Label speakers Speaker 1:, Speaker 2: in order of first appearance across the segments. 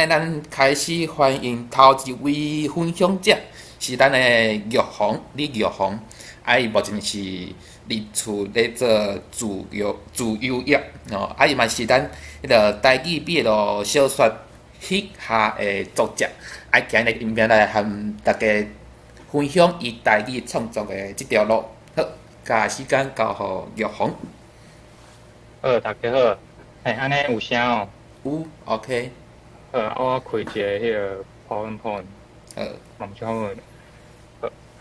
Speaker 1: 咱开始欢迎头一位分享者，是咱的玉红李玉红。伊目前是伫厝咧做自由业哦，伊嘛是咱迄个台语毕业咯小说迄下的作者。今日影片来和大家分享伊台语创作的即条路。好，甲时间交互玉红。
Speaker 2: 大家好，安尼有声哦？
Speaker 1: 有 ，OK。
Speaker 2: 我开一个迄个 PowerPoint，望少好。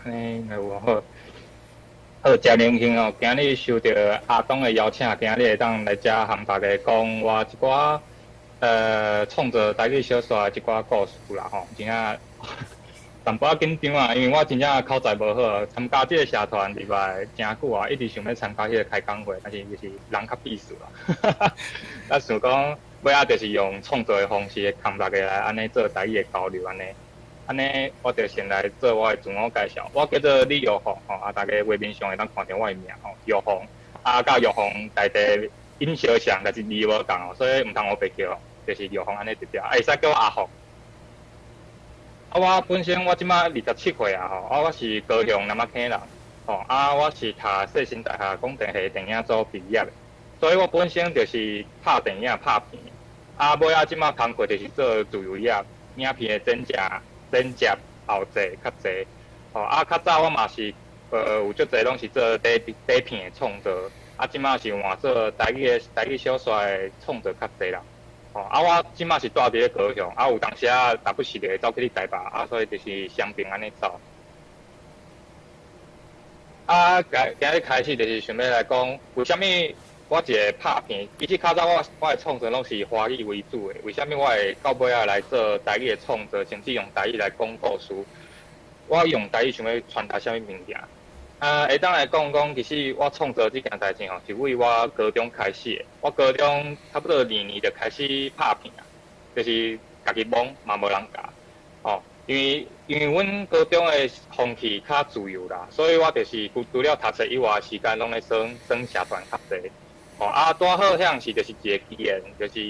Speaker 2: 安尼应该有好。真荣幸哦，今日受到阿东的邀请，今日会当来遮和大家讲我一寡创作台语小说的一寡故事啦吼，真正淡薄仔紧张啊，因为我真正口才无好，参加即个社团入来真久啊，一直想要参加迄个开讲会，但是就是人较避暑啦。啊，想讲尾仔就是用创作的方式，同大家来安尼做台语的交流安尼。安尼，我就先来做我的自我介绍。我叫做李玉红吼，大家画面上会当看到我的名吼，玉红。甲玉红内底音相像，但是字无共哦，所以毋通我白叫，就是玉红安尼直条。会使叫我阿红。我本身我即马27岁啊吼，我是高雄南马坑人吼，我是读世新大学广电系电影组毕业的，所以我本身就是拍电影拍片。尾即马工课就是做自由业，影片的剪接后制较济，较早我嘛是有足济拢是做底片的创作，即马是换做台语小说的创作较济啦。我即马是住伫咧高雄，有当时打不时就会走去台北，所以就是相并安尼走。今日开始就是想要来讲，为虾米我一个拍片，其实较早我的创作拢是华语为主的。为虾米我会到尾来做台语的创作，甚至用台语来讲故事？我用台语想要传达虾米物件？会当来讲，其实我创作这件代志吼，是为我高中开始的。我高中差不多2年就开始拍片啊，就是家己忙嘛无人教。因为阮高中的风气较自由啦，所以我就是除了读册以外，时间拢咧耍社团较济。拄好像是就是一个机缘，就是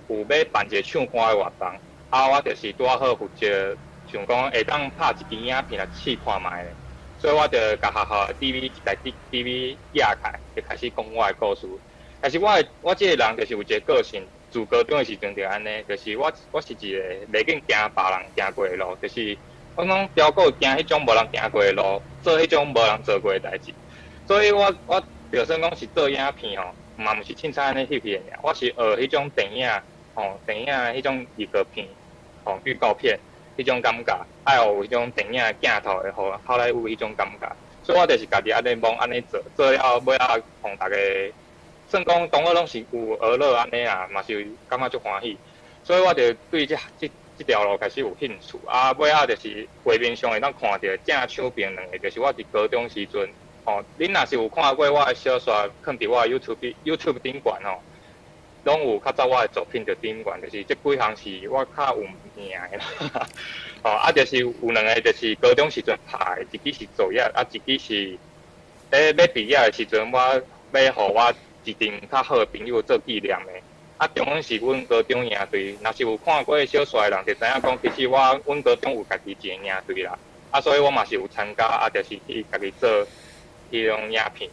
Speaker 2: 有要办一个唱歌的活动，我就是拄好负责，想讲会当拍一支影片来试看卖咧，所以我就甲学校的 TV 一台 TV 压开，就开始讲我的故事。但是我这个人就是有一个个性，自高中的时阵就安尼，就是我是一个袂瘾行别人行过的路，就是我讲标股行迄种无人行过的路，做迄种无人做过的代志，所以我就算讲是做影片吼。嘛毋是凊彩安尼翕片尔，我是学迄种电影迄种预告片，预告片迄种感觉，有迄种电影镜头的好莱坞迄种感觉，所以我就是家己安尼忙安尼做了尾互大家，算讲同学拢是有娱乐安尼啊，嘛是感觉足欢喜，所以我就对这条路开始有兴趣，尾就是画面上会当看到正手边两个，就是我伫高中时阵。恁若是有看过我的小说，放伫我的 YouTube 顶悬拢有较早我的作品伫顶悬，就是这几项是我较有名的啦。就是有2个，就是高中时阵拍的，一支是作业，一支是要毕业的时阵，我要互我一阵较好的朋友做纪念的。重点是阮高中营队，若是有看过小说的人，就知影讲，其实阮高中有家己一个营队啦。所以我嘛是有参加，就是去家己做。迄种影片，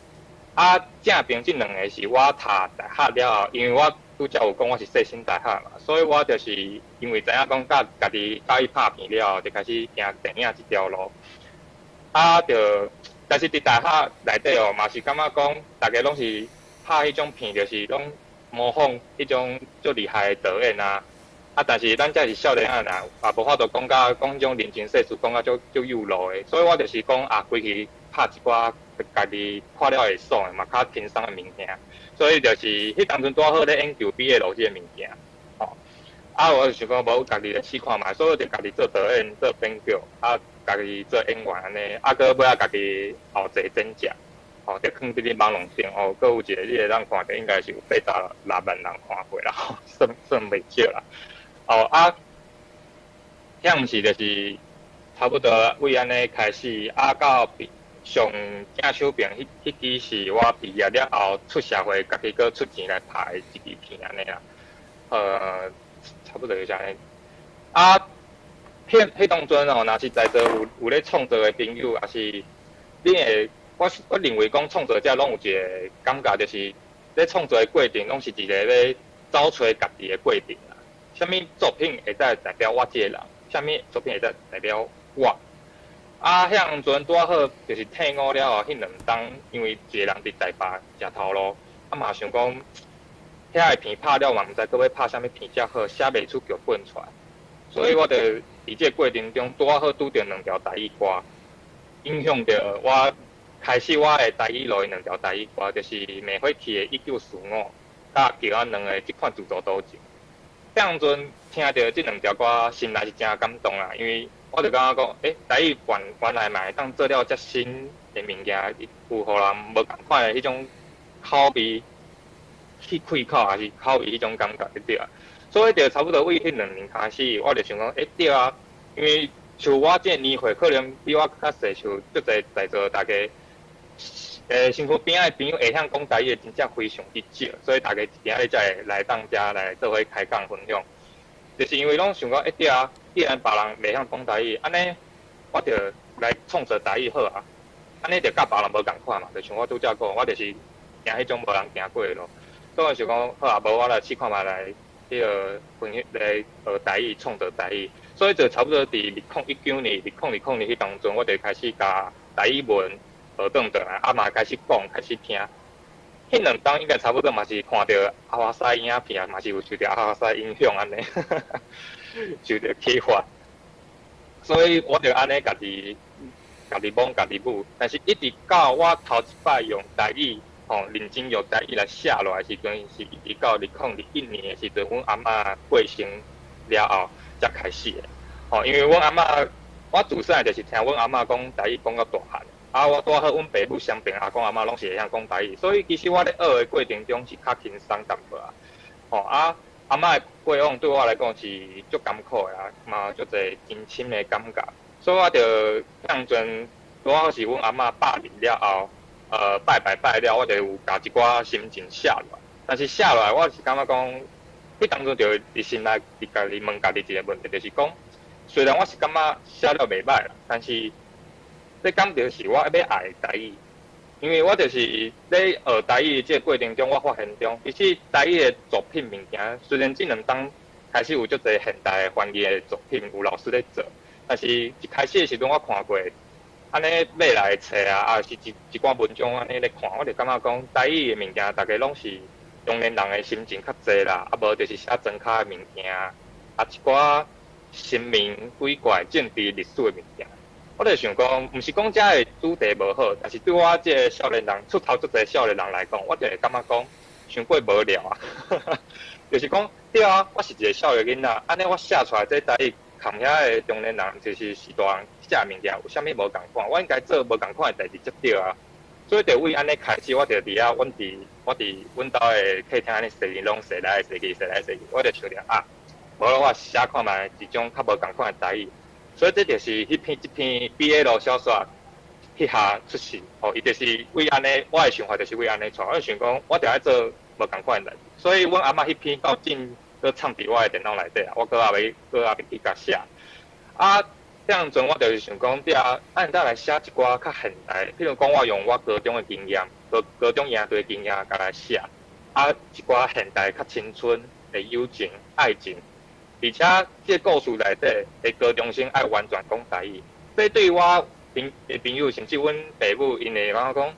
Speaker 2: 正平这2个是我读大学了后，因为我拄则有讲我是世新大学嘛，所以我就是因为知影讲家己喜拍片了后，就开始行电影这条路。但是伫大学内底嘛是感觉讲，大家拢是拍迄种片，就是拢模仿迄种足厉害的导演啊。但是咱才是少年仔啦，无法度讲迄种人情世事讲足幼路的，所以我就是讲规气拍一寡。家己看了会爽的嘛，较轻松的物件，所以就是迄当阵拄好咧研究毕业路这个物件，我就想讲无家己来试看嘛，所以我就家己做导演、做编剧，家己做演员安尼，搁尾家己后制剪接，就放伫咧网络上，搁有一个你会当看着，应该是有8-6万人看过啦，算袂少啦，遐毋是就是差不多为安尼开始，到上正手边迄支是我毕业了后出社会，家己搁出钱来拍一支片安尼啦。差不多就是安尼。啊，迄当阵哦，若是在座有咧创作的朋友，也是你会，我认为讲创作者拢有一个感觉，就是咧创作的过程，拢是一个咧找找家己的过程啦。啥物作品会使代表我这个人？啥物作品会使代表我？啊，迄当阵拄好就是退伍了后，迄2冬，因为一个人伫台北食头路，啊嘛想讲，遐个片拍了嘛，毋知搁要拍啥物片才好，写袂出剧本出来。所以我就伫这过程中拄好拄着2条台语歌，影响着我开始我的台语落2条台语歌，就是灭火器的1945，甲叫安2个即款自作多情。迄当阵听到即2条歌，心内是真感动啦，因为我就感觉讲，台语原来嘛会当做了遮新的物件，有互人无共款的迄种口味去开口，还是口味迄种感觉对啊。所以就差不多为迄2年开始，我就想讲，对啊，因为像我这年岁，可能比我较细，像足侪在座大家，身躯边仔的朋友会晓讲台语，真正非常之少，所以大家今日才会来当遮来做伙开讲分享。就是因为拢想讲，对啊，既然别人袂晓讲台语，安尼我就来创作台语好啊，安尼就甲别人无共款嘛，就像我拄则讲，我就是行迄种无人行过的路，所以想讲好啊，无我来试看觅来。迄个分享来学台语，创作台语，所以就差不多伫2019年、2020年迄当中，我就开始甲台语文学转转来，嘛开始讲，开始听。迄2冬应该差不多嘛是看到阿华西影片，嘛是有受到阿华西影响安尼，受到启发。所以我就安尼家己摸家己舞，但是一直到我头一摆用台语。认真用台语来写落来时阵，是一直到2021年的时阵，阮阿嬷过身了后才开始的。因为阮阿嬷，我自细就是听阮阿嬷讲台语讲到大汉，我拄好阮爸母相并阿公阿嬷拢是会晓讲台语，所以其实我咧学的过程中是较轻松淡薄啊。阿嬷的过往对我来讲是足艰苦的嘛足侪真深的感觉，所以我就当阵拄好是阮阿嬷百年了后。拜了，我就有甲一寡心情写落来。但是写落来，我是感觉讲，迄当中就伫心内伫家己问家己一个问题，就是讲，虽然我是感觉写了袂歹啦，但是这感觉是我要爱台语，因为我就是咧学台语这个过程中，我发现中，其实台语的作品物件，虽然这2冬开始有足侪现代的翻译的作品有老师咧做，但是一开始的时阵我看过。安尼买来册啊，是一寡文章安尼咧看，我就感觉讲台语的物件，大家拢是中年人的心情较济啦，无就是写真卡的物件，一寡神明鬼怪、政治历史的物件。我就想讲，毋是讲遮的主题无好，但是对我这个少年人出头足侪少年人来讲，我就会感觉讲，伤过无聊啊。就是讲，对啊，我是一个少年囡仔，安尼我写出来这台语。同遐的中年人就是大人写物件，有啥物无共款？我应该做无共款的代志才对啊。所以就为安尼开始，我就伫遐，阮兜的客厅安尼坐拢坐来坐去，我就想着无我写看觅一种较无共款的台语。所以这就是一篇 BL 小说迄下出世，伊就是为安尼，我的想法就是为安尼创。我想讲，我就爱做无共款的代志。所以阮阿嬷迄篇到今。搁藏伫我的电脑内底啊，我搁也要去甲写。这样阵我就是想讲，按咱来写一寡较现代，譬如讲我用我高中的经验，高中营队经验甲来写，一寡现代较青春的友情、爱情，而且这故事内底的高中生爱完全讲台语，这对我朋友甚至阮爸母，因会讲，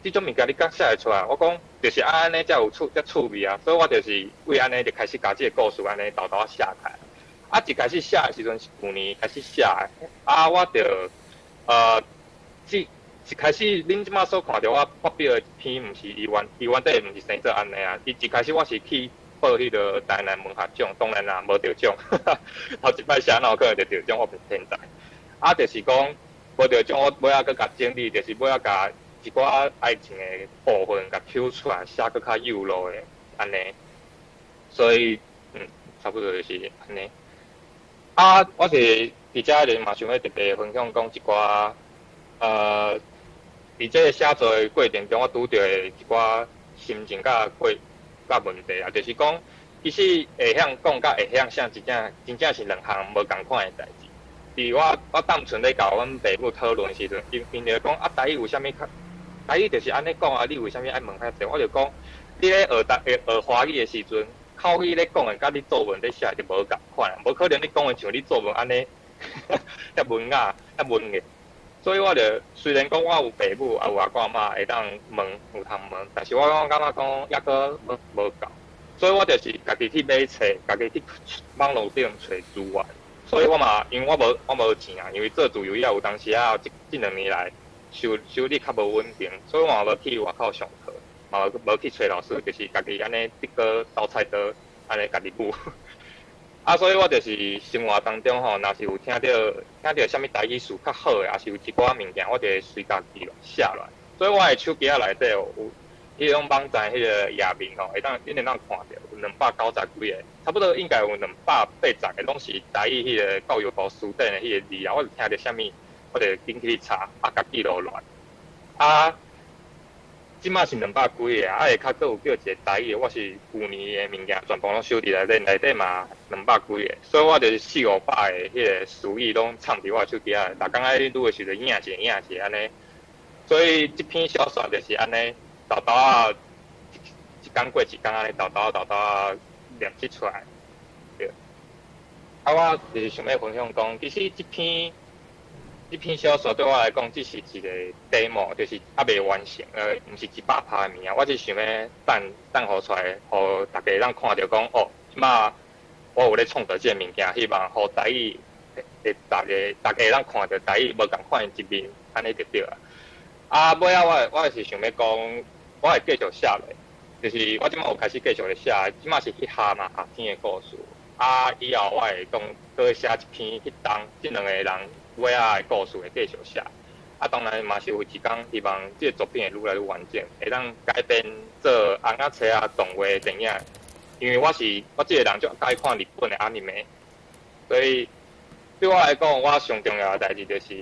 Speaker 2: 这种物件你刚写会出来，我讲就是安尼才有趣味啊，所以我就是为安尼就开始甲这个故事安尼豆豆写开。一开始写的时阵是去年开始写的，我就一开始恁即马所看到我发表的一篇，毋是伊原底毋是生做安尼啊，一开始我是去报迄个台南文学奖，当然啦无得奖，头一摆写哪有可能就得奖，我不是天才。就是讲无得奖，我尾仔佮甲整理，就是尾仔甲。一寡爱情的部分，甲抽出来写搁较幼露的安尼，所以差不多就是安尼。我是伫遮就嘛想要特别分享讲一寡伫这个写作的过程中，我拄着一寡心情甲问题啊，就是讲其实会晓讲甲会晓写，真正是两项无共款诶代志。伫我当初咧甲阮爸母讨论时阵，因就讲啊，台语有啥物较？台语就是安尼讲啊，你为啥物爱问遐济？我就讲，你咧学华语诶时阵，口语咧讲诶，甲你作文咧写就无共款，无可能你讲诶像你作文安尼遐文雅、遐文艺。所以我就虽然讲我有爸母也有阿公阿嬷会当问有通问，但是我感觉讲抑个无够，所以我就是家己去买册，家己去网络顶找资源。所以我嘛，因为我无钱啊，因为做自由业有当时啊，这2年来收入较无稳定，所以我嘛无去外口上课，嘛无去找老师，就是家己安尼一个倒菜刀安尼家己补。啊，所以我就是生活当中吼，若是有听到啥物台语词较好诶，也是有一寡物件，我就会随家己写落来。所以我诶手机仔内底有迄种网站迄个页面吼，你会当看到有290几个，差不多应该有280个，拢是台语迄个教育部书顶诶迄个字啊。我就听到啥物，我就紧去查，啊，甲记录落来。啊，即马是200几个啊，会较佫有叫一个台语，我是旧年的物件全部拢收伫内底嘛200几个，所以我就是400-500个迄个词语拢藏伫我手机仔，逐工爱愈诶时阵影一下安尼。所以即篇小说就是安尼，豆豆啊，一工过一工安尼，豆豆啊练习出来。对。啊，我就是想要分享讲，其实这篇小说对我来讲只是一个 demo， 就是还未完成，毋是100%的物件。我只想要等互出来，互大家让看到讲，哦，即马我有咧创造这个物件，希望互台语会大家让看到台语无共款一面，安尼就对啊。啊，尾仔我也是想要讲，我会继续写咧，就是我即马有开始继续咧写，即马是去夏天的故事。啊，以后我会讲再写一篇迄当即2个人尾仔的故事会继续写。啊，当然嘛是有一天希望这个作品会愈来愈完整，会当改编做红仔册啊、动画电影。因为我这个人就爱看日本的anime的，所以对我来讲，我上重要的代志就是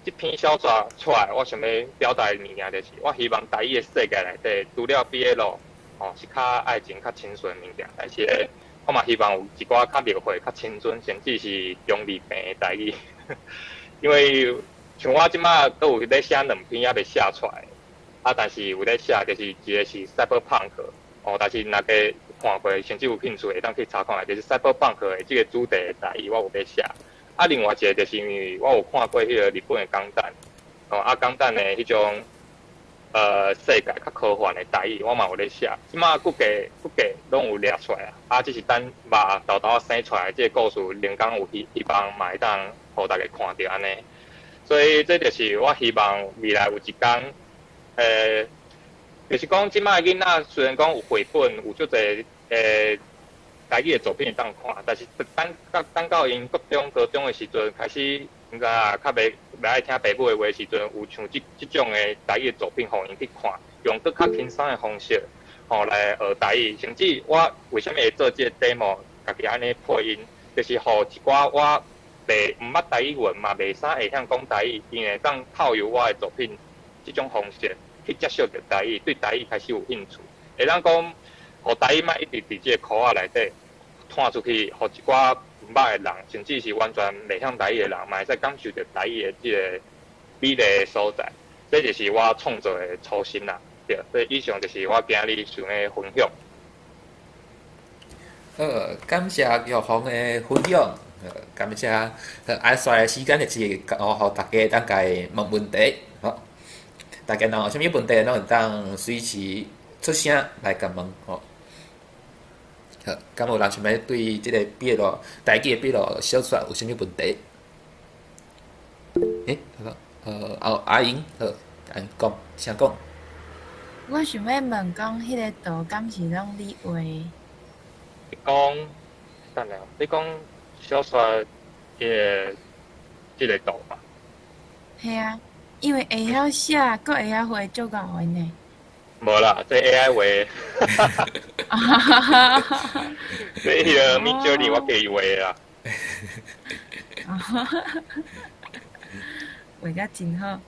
Speaker 2: 这篇小说出来，我想要表达的物件就是，我希望台语的世界内底，除了 BL 哦是较爱情、较清纯的物件，但是咧，我嘛希望有一寡较描绘、较青春，甚至是中二病的台语。因为像我即马都有咧写2篇还未写出来，啊，但是有咧写就是一个是 Cyberpunk， 哦，但是若个看过，甚至有兴趣会当去查看下，就是 Cyberpunk 的这个主题的台语，我有咧写。啊，另外一个就是因为我有看过迄个日本的钢弹，哦，啊钢弹的迄种世界较科幻的台语，我嘛有咧写。即马骨架拢有列出来啊，啊，只是等豆豆生出来，这个故事灵感有希望嘛会当互大家看到安尼。所以这就是我希望未来有一天，就是讲即马囡仔虽然讲有绘本，有足侪台语的作品会当看，但是等到因国中、高中的时阵，开始应该较袂爱听爸母的话的时阵，有像即种的台语的作品，互因去看，用更较轻松的方式，来学台语。甚至我为什么会做这个 demo， 家己安尼配音，就是互一寡我毋捌台语文嘛，袂啥会晓讲台语，因会当透由我的作品即种方式去接触到台语，对台语开始有兴趣，会当讲，互台语莫一直伫即个壳仔内底。传出去，互一寡毋捌的人，甚至是完全袂晓台语的人，嘛会使感受到台语的即个美丽的所在。这就是我创作的初心啦。对，所以以上就是我今日想要分享。
Speaker 1: 感谢玉红的分享，感谢按刷的时间就是互大家当家问问题，好，大家若有啥物问题，拢会当随时出声来甲问，吼。好，敢有人想要对即个笔录台语的笔录小说有啥物问题？阿英，好，安讲，请讲。
Speaker 3: 我想要问讲，迄个图敢是拢你画的？
Speaker 2: 讲，等下，你讲小说即个图嘛？
Speaker 3: 系啊，因为会晓写，阁会晓画，足够的呢。
Speaker 2: 无啦，这 AI 画。这迄个 Midjourney 我自画啦。
Speaker 3: 画甲真好。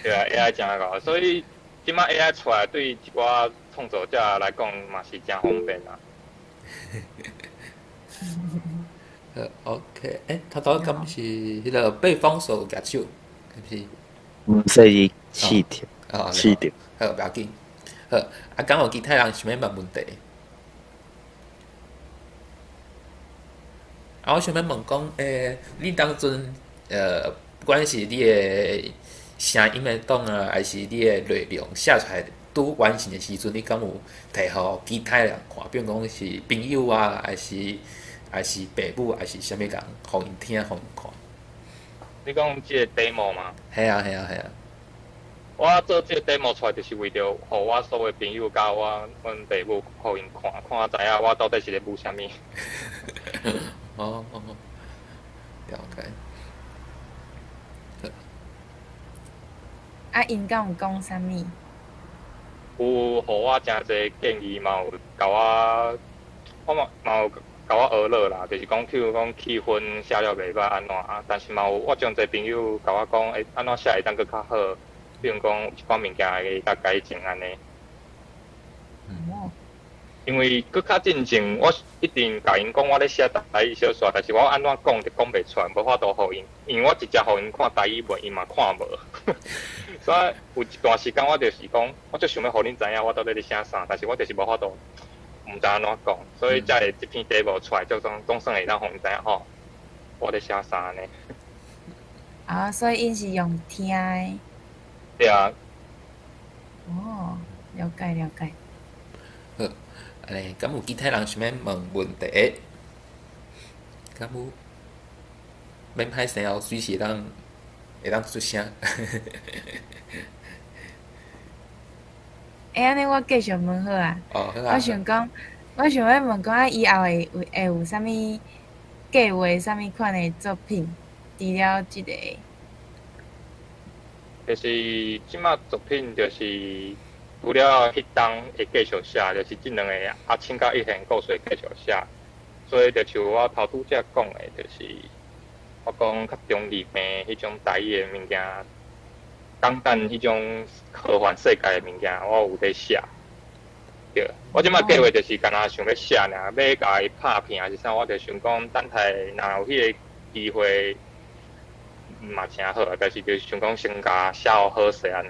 Speaker 2: 对啊 ，AI 真好，所以即摆 AI 出来对一寡创作者来讲嘛是真方便啦。
Speaker 1: OK，头拄敢是迄个被封锁举手，是
Speaker 4: 毋是伊试掉，
Speaker 1: 哦，
Speaker 4: 试掉。
Speaker 1: 好，不要紧。好，敢有其他人想要问问题？我想要问讲，你当阵不管是你的声音的档啊，还是你的内容写出来拄完成的时阵，你敢有摕互其他人看？比如讲是朋友啊，还是爸母，还是啥物人，互因听，互因看？
Speaker 2: 你讲即个 demo 吗？
Speaker 1: 系啊。
Speaker 2: 我做即个 demo 出来，就是为着互我所有朋友甲阮爸母，互因看知影我到底是咧舞啥物。
Speaker 1: 哦，了解。
Speaker 3: 因敢有讲啥物？
Speaker 2: 有互我诚侪建议，嘛有甲我嘛有甲我学乐啦，就是讲，譬如讲气氛写了袂歹安怎啊，但是嘛有我种侪朋友甲我讲，安怎写会当佫较好，比如讲有一寡物件会甲改进安尼。因为佫较进前，我一定甲因讲我咧写台语小说，但是我安怎讲就讲袂出来，无法度互因，因为我直接互因看台语文，因嘛看无。所以有一段时间我就是讲，我就想要互恁知影我到底咧写啥，但是我就是无法度，毋知安怎讲，所以才会即篇 demo 出来，就总算会当互因知影吼，我咧写啥呢？
Speaker 3: 所以因是用听的。
Speaker 2: 对啊。
Speaker 3: 了解。
Speaker 1: 好，敢有其他人想要问问题？敢有？免歹势哦，随时会当出声。
Speaker 3: 安尼我继续问好啊。
Speaker 1: 好啊。
Speaker 3: 我想要问讲以后会有啥物计划、啥物款的作品？除了即个，
Speaker 2: 就是即马作品就是除了迄档会继续写，就是即两个阿青甲一贤故事继续写。所以就像我头拄则讲的，就是我讲较中二病迄种台语的物件，简单迄种科幻世界的物件，我有在写。对，我即马计划就是干那想要写尔，要甲伊拍片还是啥，我就想讲等下若有迄个机会，嘛诚好啊。但是就想讲先甲写好势安尼。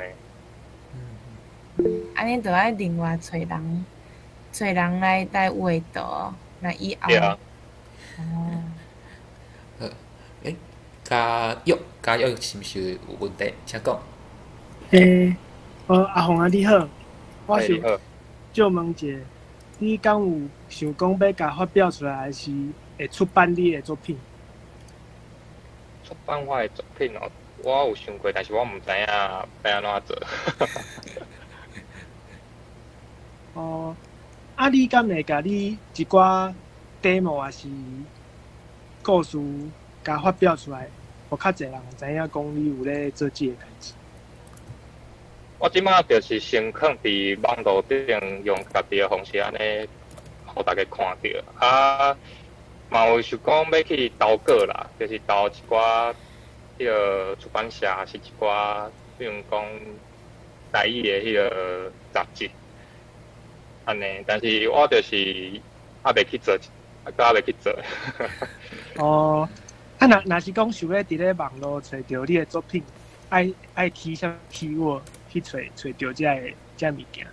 Speaker 3: 安尼就爱另外找人来画图，那以后。
Speaker 2: 对啊。
Speaker 1: 加玉是毋是有问题？请讲。
Speaker 5: 阿红啊，你好，我想问一下，你敢有想讲要甲发表出来，还是会出版你的作品？
Speaker 2: 出版我的作品哦，我有想过，但是我毋知影要安怎做。
Speaker 5: 你敢会甲你一寡 demo 还是故事甲发表出来，互较侪人知影讲你有咧做即个代志？
Speaker 2: 我即马就是先放伫网络顶，用家己的方式安尼，互大家看到。嘛有想讲要去投稿啦，就是投一寡迄个出版社，还是一寡比如讲台语的迄个杂志，安尼。但是我就是还袂去做，还袂去做。
Speaker 5: 若是讲想要伫咧网络找着你的作品，爱起啥keyword去找着这物件？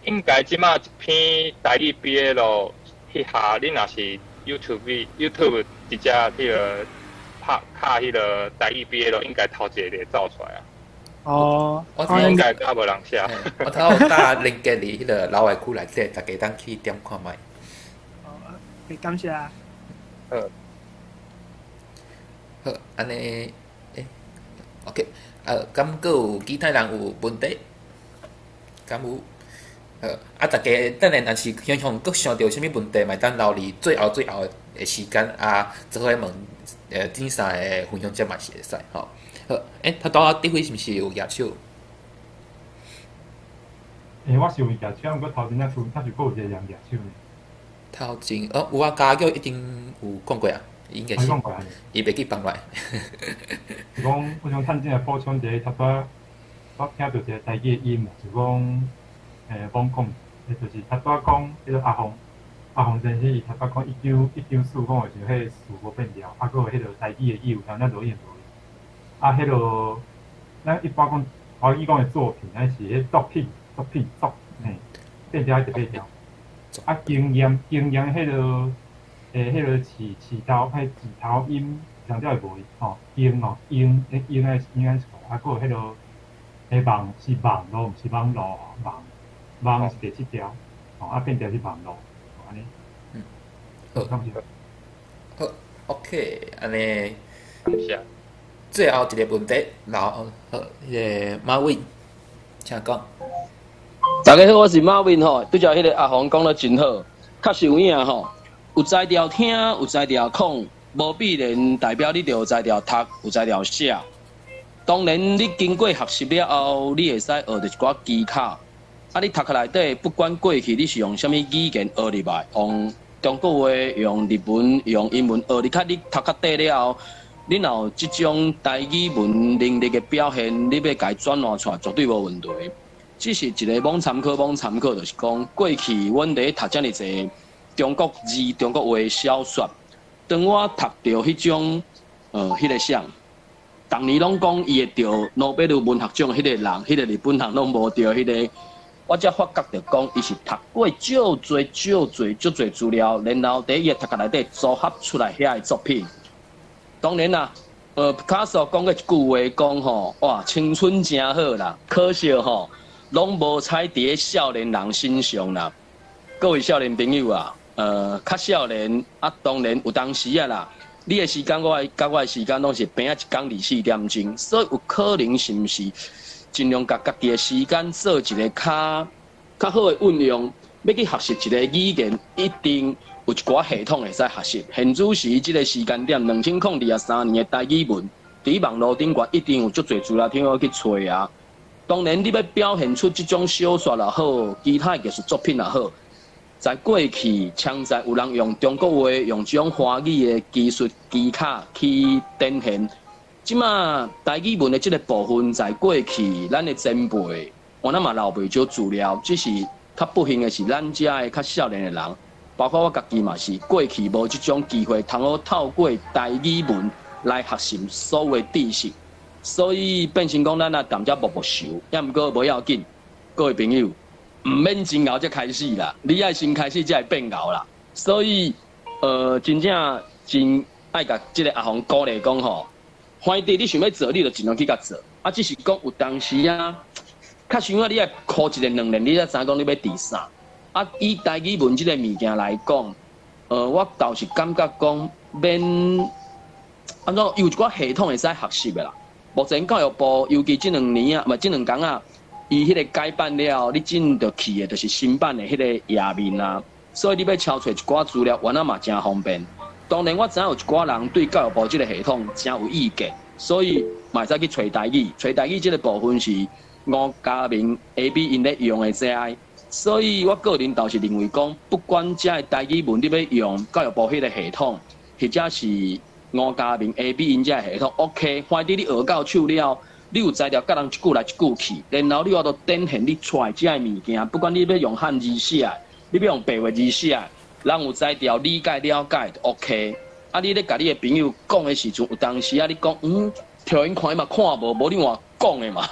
Speaker 2: 应该即马一篇台语 BL 迄下，你若是 YouTube 直接迄个拍迄个台语 BL， 应该头一个就走出来啊。我应该较无人写。
Speaker 1: 我头搭连接伫迄个老外区内底，大家当去点看卖。
Speaker 5: 感谢。
Speaker 1: 好，安尼，OK，敢佫有其他人有问题？敢有？大家等下若是向佫想到啥物问题，嘛当留伫最后的时间做伙问顶三个分享者嘛是会使吼。好，头拄顶位是毋是有举手？
Speaker 6: 我是有举手，毋过头前佫有一个人举手呢。
Speaker 1: 头前有家玉一定有讲过啊。应该是，伊袂去放来。
Speaker 6: 是讲，我想趁正补充一个，差不多我听到一个台语的音，就讲，网讲，就是差不多讲迄个阿峰，阿洪先生伊头捌讲1945的时候，迄事无变调，啊，佫有迄个台语的义务条，咱落演无。啊，迄个咱一般讲华语讲的作品，咱是迄作嘿，变调特别调。啊，经验迄个迄个起头音强调会无吼，音的错，啊，佫有迄个梦是梦路，毋是网路吼，梦是第7条，吼，啊变调是网路，安尼。
Speaker 1: 好 ，OK， 安尼。
Speaker 2: 是。
Speaker 1: 最后一个问题，迄个马伟，请讲。
Speaker 7: 大家好，我是马伟吼，拄则迄个阿红讲得真好，确实有影吼，有才调听，有才调讲，无必然代表你就有才调读，有才调写。当然，你经过学习了后，你会使学到一寡技巧。啊，你读课内底，不管过去你是用啥物语言学入来，用中国话、用日文、用英文学入去，你读较底了后，你若有即种台语文能力的表现，你要家转换出来，绝对无问题。只是一个罔参考，就是讲过去阮伫读遮尔济中国字、中国话小说，当我读到迄种迄个啥，逐年拢讲伊会得诺贝尔文学奖迄个人，迄个日本人拢无得迄个，我才发觉着讲伊是读过足侪资料，然后伫伊的读册内底组合出来遐个作品。当然啦，皮卡索讲过一句话，讲吼，哇，青春真好啦，可惜吼。拢无踩伫少年人身上啦，各位少年朋友啊，较少年啊，当然有当时啊啦，你的时间我的时间拢是平啊一天24点钟，所以有可能是毋是尽量甲家己的时间做一个较好的运用，要去学习一个语言，一定有一寡系统会使学习。现主时即个时间点，2023年的台语文，伫网络顶悬一定有足侪资料，听我去找啊。当然，你要表现出这种小说也好，其他艺术作品也好，在过去，常在有人用中国话、用这种华语的技术技巧去展现。即马台语文的这个部分，在过去，咱的前辈，我那嘛留袂少资料，只是较不幸的是，咱遮的较少年的人，包括我家己嘛是，过去无这种机会，通好透过台语文来学习所有的知识。所以变成讲，咱啊淡薄薄熟，也毋过无要紧。各位朋友，毋免真熬才开始啦，你爱先开始才会变熬啦。所以，真正真爱甲即个阿红鼓励讲吼，反正你想要做，你就尽量去甲做。啊，只是讲有当时啊，较想啊，你爱考一个2年，你才知讲你要伫啥。啊，以台语文即个物件来讲，我倒是感觉讲免安怎有一寡系统会使学习的啦。目前教育部，尤其这2年啊，这2天啊，伊迄个改版了，你进得去的，就是新版的迄个页面啊。所以你要抄出一寡资料，原来嘛真方便。当然，我知影有一寡人对教育部这个系统真有意见，所以嘛会使去找台语。找台语这个部分是吴家明 AB 因咧用的 ZI。所以我个人倒是认为讲，不管这个台语文你要用教育部迄个系统，或者是吴家明 AB 因这系统 OK， 反正你学到手了，你有材料甲人一句来一句去，然后你要都展现你出来这物件，不管你要用汉字写，你要用白话字写，人有材料理解了解就 OK。啊，你咧甲你的朋友讲的时阵，有当时啊，你讲条因看伊嘛看无你话讲的嘛，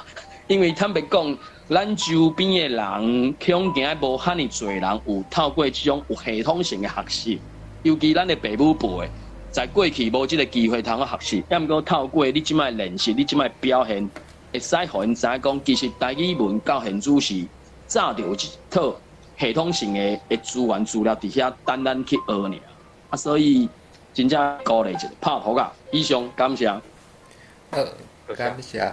Speaker 7: 因为坦白讲，咱周边的人恐惊无遐尼侪人有透过这种有系统性的学习，尤其咱的父母辈。在过去无这个机会通学习，也毋过透过你即摆练习，你即摆表现，会使互因知讲，其实台语文到现主时，早就有一套系统性的资源资料伫遐等咱去学尔。啊，所以真正鼓励一下，拍头啊！以上感谢。
Speaker 1: 好，感谢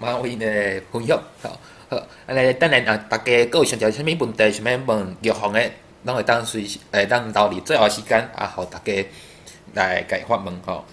Speaker 1: 马伟的分享。好，安尼等下啊，大家各位想知啥物问题，想要问玉红的，拢会当当留伫最后时间啊，互大家来甲伊发问吼。